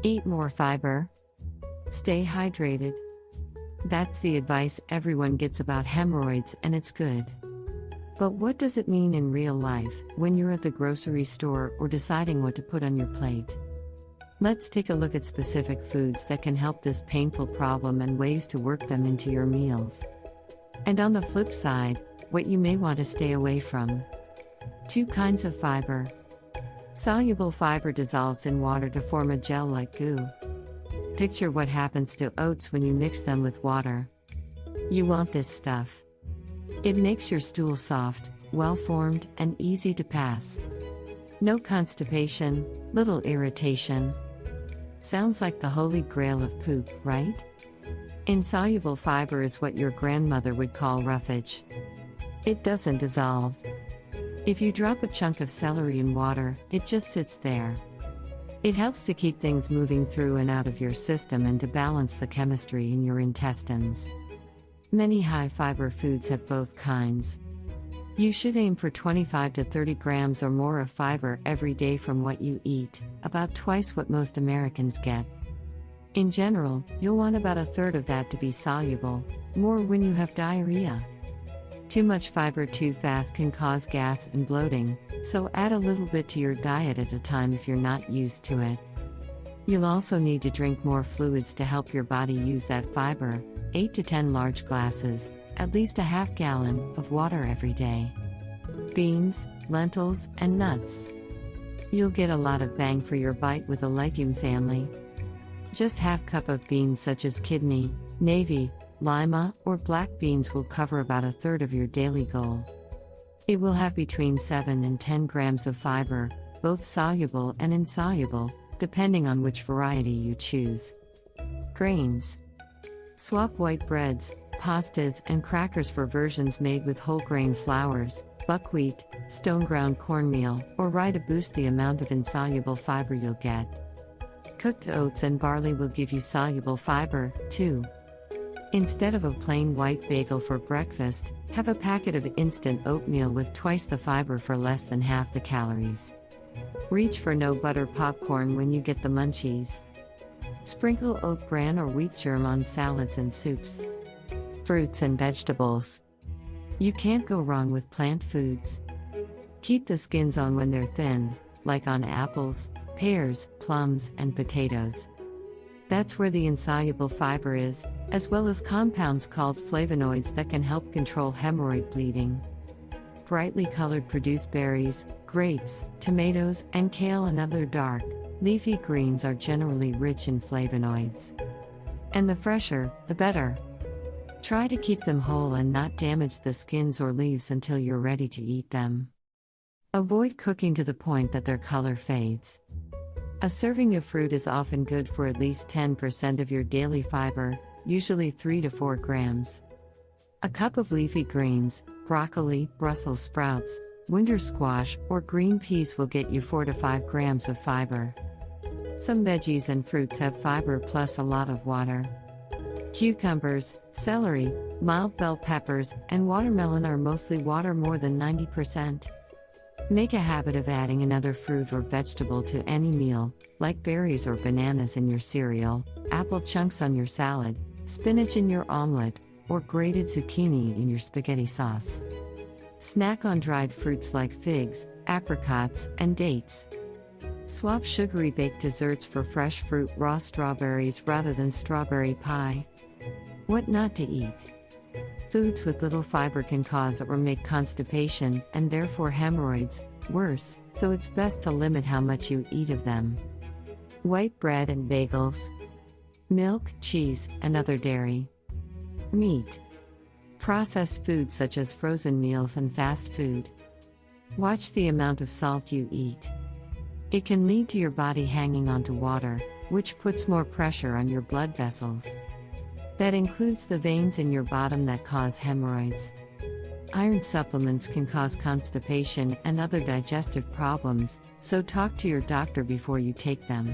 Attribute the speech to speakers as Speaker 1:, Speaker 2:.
Speaker 1: Eat more fiber. Stay hydrated. That's the advice everyone gets about hemorrhoids, and it's good. But what does it mean in real life, when you're at the grocery store or deciding what to put on your plate? Let's take a look at specific foods that can help this painful problem and ways to work them into your meals. And on the flip side, what you may want to stay away from. 2 kinds of fiber. Soluble fiber dissolves in water to form a gel-like goo. Picture what happens to oats when you mix them with water. You want this stuff. It makes your stool soft, well-formed, and easy to pass. No constipation, little irritation. Sounds like the holy grail of poop, right? Insoluble fiber is what your grandmother would call roughage. It doesn't dissolve. If you drop a chunk of celery in water, it just sits there. It helps to keep things moving through and out of your system and to balance the chemistry in your intestines. Many high-fiber foods have both kinds. You should aim for 25 to 30 grams or more of fiber every day from what you eat, about twice what most Americans get. In general, you'll want about a third of that to be soluble, more when you have diarrhea. Too much fiber too fast can cause gas and bloating, so add a little bit to your diet at a time if you're not used to it. You'll also need to drink more fluids to help your body use that fiber, 8 to 10 large glasses, at least a half gallon, of water every day. Beans, lentils, and nuts. You'll get a lot of bang for your bite with a legume family. Just half cup of beans such as kidney, navy, lima, or black beans will cover about a third of your daily goal. It will have between 7 and 10 grams of fiber, both soluble and insoluble, depending on which variety you choose. Grains. Swap white breads, pastas, and crackers for versions made with whole grain flours, buckwheat, stone ground cornmeal, or rye to boost the amount of insoluble fiber you'll get. Cooked oats and barley will give you soluble fiber, too. Instead of a plain white bagel for breakfast, have a packet of instant oatmeal with twice the fiber for less than half the calories. Reach for no butter popcorn when you get the munchies. Sprinkle oat bran or wheat germ on salads and soups. Fruits and vegetables. You can't go wrong with plant foods. Keep the skins on when they're thin, like on apples, pears, plums, and potatoes. That's where the insoluble fiber is, as well as compounds called flavonoids that can help control hemorrhoid bleeding. Brightly colored produced berries, grapes, tomatoes, and kale and other dark, leafy greens are generally rich in flavonoids. And the fresher, the better. Try to keep them whole and not damage the skins or leaves until you're ready to eat them. Avoid cooking to the point that their color fades. A serving of fruit is often good for at least 10% of your daily fiber, usually 3 to 4 grams. A cup of leafy greens, broccoli, Brussels sprouts, winter squash, or green peas will get you 4 to 5 grams of fiber. Some veggies and fruits have fiber plus a lot of water. Cucumbers, celery, mild bell peppers, and watermelon are mostly water more than 90%. Make a habit of adding another fruit or vegetable to any meal, like berries or bananas in your cereal, apple chunks on your salad, spinach in your omelet, or grated zucchini in your spaghetti sauce. Snack on dried fruits like figs, apricots, and dates. Swap sugary baked desserts for fresh fruit, raw strawberries rather than strawberry pie. What not to eat? Foods with little fiber can cause or make constipation, and therefore hemorrhoids, worse, so it's best to limit how much you eat of them. White bread and bagels. Milk, cheese, and other dairy. Meat. Processed foods such as frozen meals and fast food. Watch the amount of salt you eat. It can lead to your body hanging onto water, which puts more pressure on your blood vessels. That includes the veins in your bottom that cause hemorrhoids. Iron supplements can cause constipation and other digestive problems, so talk to your doctor before you take them.